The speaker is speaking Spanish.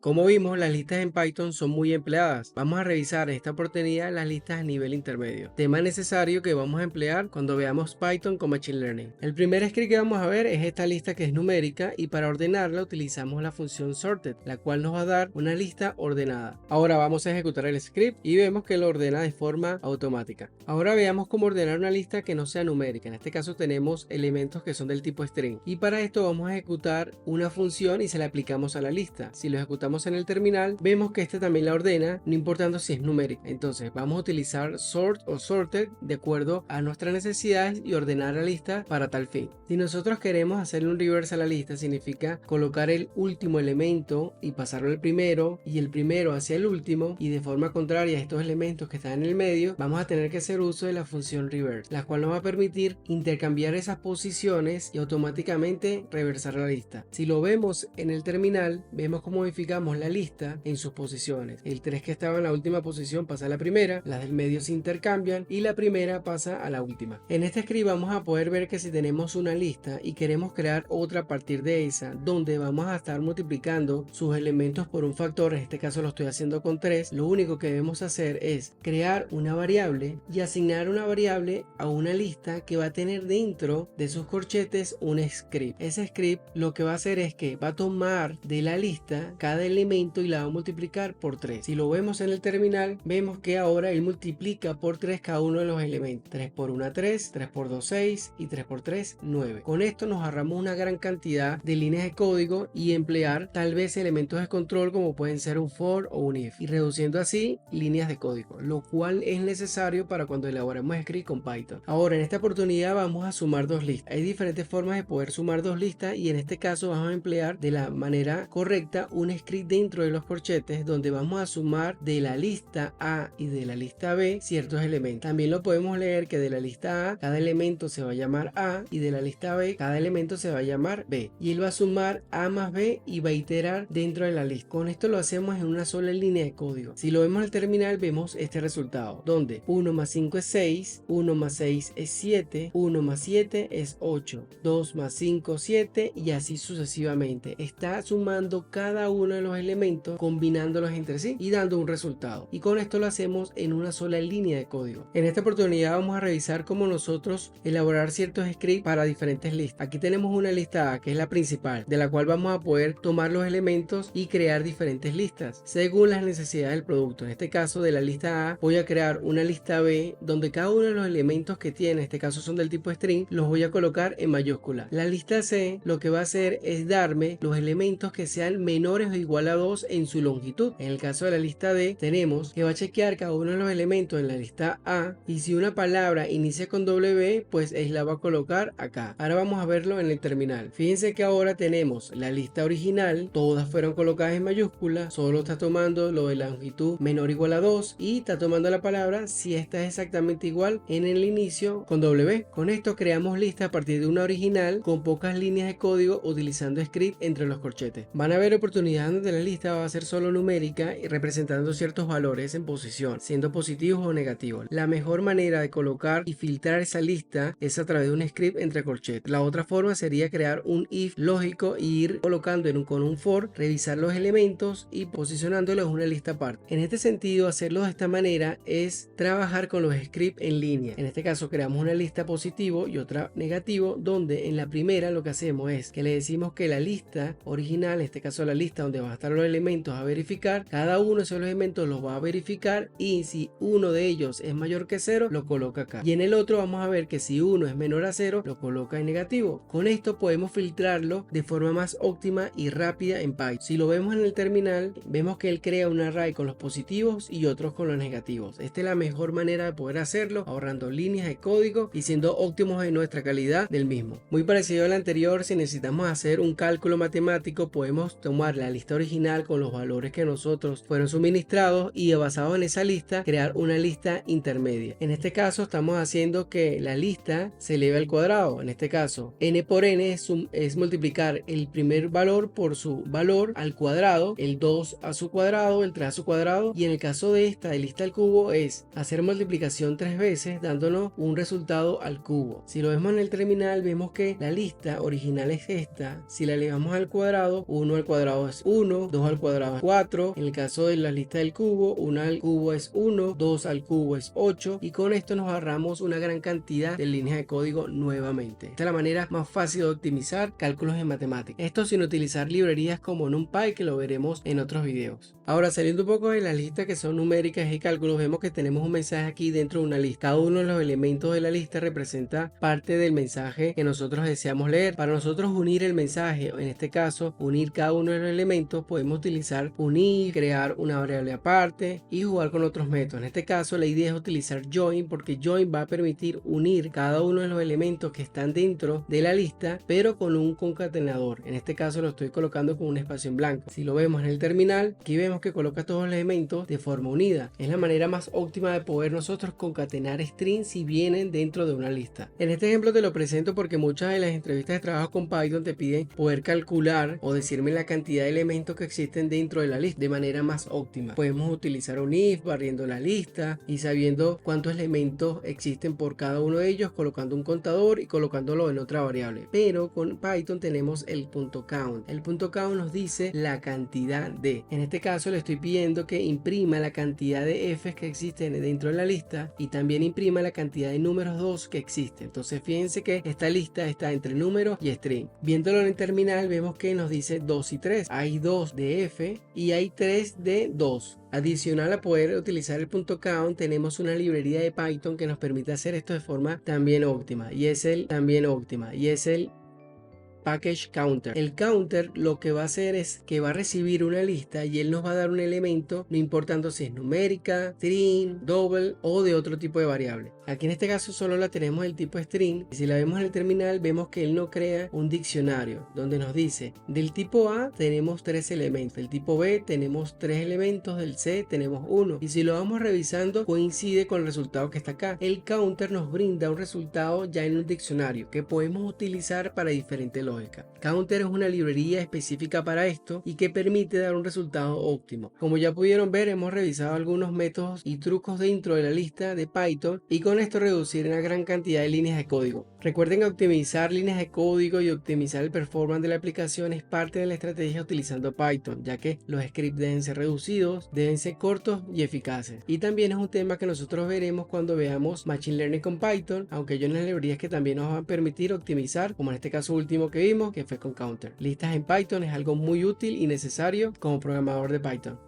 Como vimos, las listas en Python son muy empleadas. Vamos a revisar en esta oportunidad las listas a nivel intermedio, tema necesario que vamos a emplear cuando veamos Python con Machine Learning. El primer script que vamos a ver es esta lista que es numérica y para ordenarla utilizamos la función sorted, la cual nos va a dar una lista ordenada. Ahora vamos a ejecutar el script y vemos que lo ordena de forma automática. Ahora veamos cómo ordenar una lista que no sea numérica. En este caso tenemos elementos que son del tipo string y para esto vamos a ejecutar una función y se la aplicamos a la lista. Si lo ejecutamos en el terminal, vemos que este también la ordena, no importando si es numérica. Entonces vamos a utilizar sort o sorted de acuerdo a nuestras necesidades y ordenar la lista para tal fin. Si nosotros queremos hacerle un reverse a la lista, significa colocar el último elemento y pasarlo al primero y el primero hacia el último, y de forma contraria a estos elementos que están en el medio, vamos a tener que hacer uso de la función reverse, la cual nos va a permitir intercambiar esas posiciones y automáticamente reversar la lista. Si lo vemos en el terminal, vemos cómo modificamos la lista en sus posiciones. El 3 que estaba en la última posición pasa a la primera, las del medio se intercambian y la primera pasa a la última. En este script vamos a poder ver que si tenemos una lista y queremos crear otra a partir de esa, donde vamos a estar multiplicando sus elementos por un factor, en este caso lo estoy haciendo con 3, lo único que debemos hacer es crear una variable y asignar una variable a una lista que va a tener dentro de sus corchetes un script. Ese script lo que va a hacer es que va a tomar de la lista cada elemento y la va a multiplicar por 3. Si lo vemos en el terminal, vemos que ahora él multiplica por 3 cada uno de los elementos. 3 por 1 3, 3 por 2 6 y 3 por 3 9. Con esto nos ahorramos una gran cantidad de líneas de código y emplear tal vez elementos de control como pueden ser un for o un if, y reduciendo así líneas de código, lo cual es necesario para cuando elaboremos script con Python. Ahora en esta oportunidad vamos a sumar dos listas. Hay diferentes formas de poder sumar dos listas y en este caso vamos a emplear de la manera correcta un script dentro de los corchetes donde vamos a sumar de la lista A y de la lista B ciertos elementos. También lo podemos leer que de la lista A cada elemento se va a llamar A y de la lista B cada elemento se va a llamar B, y él va a sumar A más B y va a iterar dentro de la lista. Con esto lo hacemos en una sola línea de código. Si lo vemos en el terminal, vemos este resultado donde 1 más 5 es 6, 1 más 6 es 7, 1 más 7 es 8, 2 más 5 7 y así sucesivamente. Está sumando cada uno de los elementos, combinándolos entre sí y dando un resultado, y con esto lo hacemos en una sola línea de código. En esta oportunidad vamos a revisar cómo nosotros elaborar ciertos scripts para diferentes listas. Aquí tenemos una lista A que es la principal, de la cual vamos a poder tomar los elementos y crear diferentes listas según las necesidades del producto. En este caso de la lista A voy a crear una lista B donde cada uno de los elementos que tiene, en este caso son del tipo string, los voy a colocar en mayúscula. La lista C lo que va a hacer es darme los elementos que sean menores o igual a 2 en su longitud. En el caso de la lista D tenemos que va a chequear cada uno de los elementos en la lista A y si una palabra inicia con W, pues él la va a colocar acá. Ahora vamos a verlo en el terminal. Fíjense que ahora tenemos la lista original, todas fueron colocadas en mayúscula, solo está tomando lo de la longitud menor o igual a 2 y está tomando la palabra si esta es exactamente igual en el inicio con W. Con esto creamos lista a partir de una original con pocas líneas de código utilizando script entre los corchetes. Van a haber oportunidades donde la lista va a ser solo numérica y representando ciertos valores en posición, siendo positivos o negativos. La mejor manera de colocar y filtrar esa lista es a través de un script entre corchetes. La otra forma sería crear un if lógico e ir colocando con un for, revisar los elementos y posicionándolos en una lista aparte. En este sentido, hacerlo de esta manera es trabajar con los scripts en línea. En este caso creamos una lista positivo y otra negativo, donde en la primera lo que hacemos es que le decimos que la lista original, en este caso la lista donde van a estar los elementos a verificar, cada uno de esos elementos los va a verificar y si uno de ellos es mayor que 0 lo coloca acá, y en el otro vamos a ver que si uno es menor a 0 lo coloca en negativo. Con esto podemos filtrarlo de forma más óptima y rápida en Python. Si lo vemos en el terminal, vemos que él crea un array con los positivos y otros con los negativos. Esta es la mejor manera de poder hacerlo, ahorrando líneas de código y siendo óptimos en nuestra calidad del mismo. Muy parecido al anterior, si necesitamos hacer un cálculo matemático, podemos tomar la lista original con los valores que nosotros fueron suministrados y basado en esa lista crear una lista intermedia. En este caso estamos haciendo que la lista se eleve al cuadrado. En este caso n por n es multiplicar el primer valor por su valor al cuadrado, el 2 a su cuadrado, el 3 a su cuadrado, y en el caso de esta de lista al cubo es hacer multiplicación 3 veces dándonos un resultado al cubo. Si lo vemos en el terminal, vemos que la lista original es esta. Si la elevamos al cuadrado, 1 al cuadrado es 1, 1, 2 al cuadrado es 4, en el caso de la lista del cubo, 1 al cubo es 1, 2 al cubo es 8 y con esto nos ahorramos una gran cantidad de líneas de código nuevamente. Esta es la manera más fácil de optimizar cálculos en matemáticas. Esto sin utilizar librerías como NumPy, que lo veremos en otros videos. Ahora, saliendo un poco de las listas que son numéricas y cálculos, vemos que tenemos un mensaje aquí dentro de una lista. Cada uno de los elementos de la lista representa parte del mensaje que nosotros deseamos leer. Para nosotros unir el mensaje, en este caso unir cada uno de los elementos, podemos utilizar unir, crear una variable aparte y jugar con otros métodos. En este caso la idea es utilizar join, porque join va a permitir unir cada uno de los elementos que están dentro de la lista, pero con un concatenador. En este caso lo estoy colocando con un espacio en blanco. Si lo vemos en el terminal, aquí vemos que coloca todos los elementos de forma unida. Es la manera más óptima de poder nosotros concatenar strings si vienen dentro de una lista. En este ejemplo te lo presento porque muchas de las entrevistas de trabajo con Python te piden poder calcular o decirme la cantidad de elementos que existen dentro de la lista de manera más óptima. Podemos utilizar un if barriendo la lista y sabiendo cuántos elementos existen por cada uno de ellos, colocando un contador y colocándolo en otra variable. Pero con Python tenemos el .count. El .count nos dice la cantidad de. En este caso le estoy pidiendo que imprima la cantidad de f's que existen dentro de la lista y también imprima la cantidad de números 2 que existe. Entonces fíjense que esta lista está entre números y string. Viéndolo en el terminal vemos que nos dice 2 y 3. Hay 2 de f y hay 3 de 2. Adicional a poder utilizar el .count, tenemos una librería de Python que nos permite hacer esto de forma también óptima y es el package counter. El counter lo que va a hacer es que va a recibir una lista y él nos va a dar un elemento, no importando si es numérica, string, double o de otro tipo de variable. Aquí en este caso solo la tenemos del tipo string y si la vemos en el terminal vemos que él no crea un diccionario donde nos dice del tipo A tenemos 3 elementos, del tipo B tenemos 3 elementos, del C tenemos 1 y si lo vamos revisando coincide con el resultado que está acá. El counter nos brinda un resultado ya en un diccionario que podemos utilizar para diferentes lógicas. Counter es una librería específica para esto y que permite dar un resultado óptimo. Como ya pudieron ver, hemos revisado algunos métodos y trucos dentro de la lista de Python y con esto reducir una gran cantidad de líneas de código. Recuerden que optimizar líneas de código y optimizar el performance de la aplicación es parte de la estrategia utilizando Python, ya que los scripts deben ser reducidos, deben ser cortos y eficaces. Y también es un tema que nosotros veremos cuando veamos Machine Learning con Python, aunque hay unas librerías que también nos van a permitir optimizar, como en este caso último que vimos, que fue con Counter. Listas en Python es algo muy útil y necesario como programador de Python.